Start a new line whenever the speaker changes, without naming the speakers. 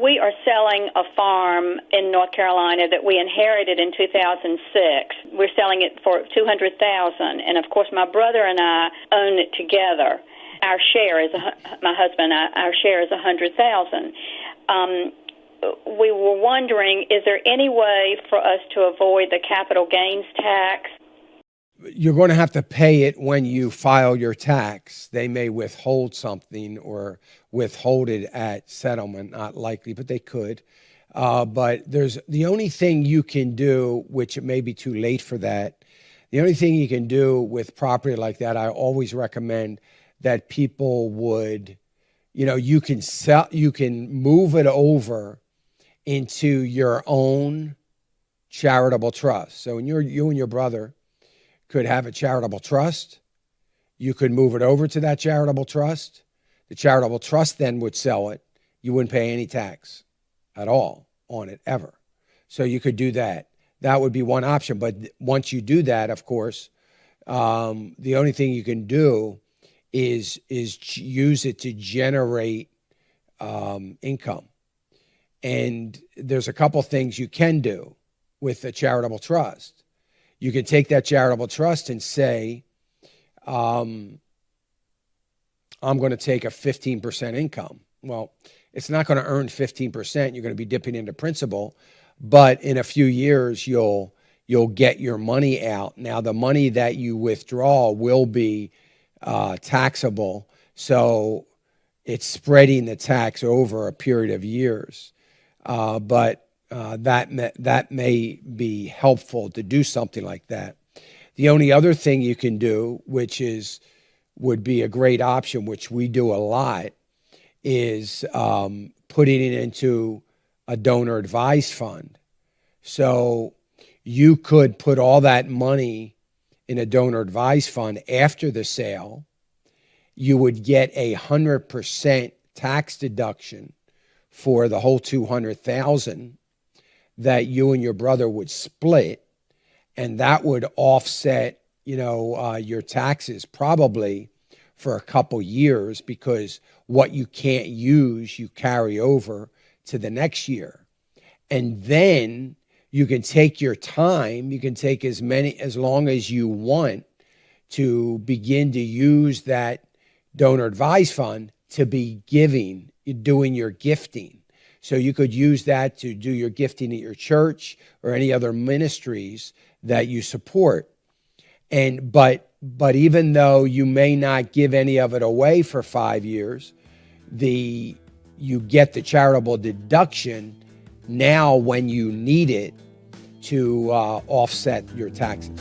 We are selling a farm in North Carolina that we inherited in 2006. We're selling it for $200,000, and of course, my brother and I own it together. Our share is my husband. Our share is $100,000. We were wondering, is there any way for us to avoid the capital gains tax?
You're going to have to pay it when you file your tax. They may withhold something or withhold it at settlement, not likely, but they could. But there's the only thing you can do, which it may be too late for that, the only thing you can do with property like that, I always recommend that people would, you can move it over into your own charitable trust. So you and your brother could have a charitable trust. You could move it over to that charitable trust. The charitable trust then would sell it. You wouldn't pay any tax at all on it ever. So you could do that. That would be one option. But once you do that, of course, the only thing you can do is use it to generate income. And there's a couple things you can do with a charitable trust. You can take that charitable trust and say, I'm going to take a 15% income. Well, it's not going to earn 15%. You're going to be dipping into principal, but in a few years, you'll get your money out. Now, the money that you withdraw will be taxable, so it's spreading the tax over a period of years. But that may be helpful to do something like that. The only other thing you can do, which would be a great option, which we do a lot, is putting it into a donor advised fund. So you could put all that money in a donor advised fund after the sale. You would get 100% tax deduction for the whole $200,000 that you and your brother would split, and that would offset, your taxes probably for a couple years, because what you can't use, you carry over to the next year. And then you can take your time, you can take as long as you want to begin to use that donor advised fund to be doing your gifting. So you could use that to do your gifting at your church or any other ministries that you support. But even though you may not give any of it away for 5 years, you get the charitable deduction now when you need it to offset your taxes.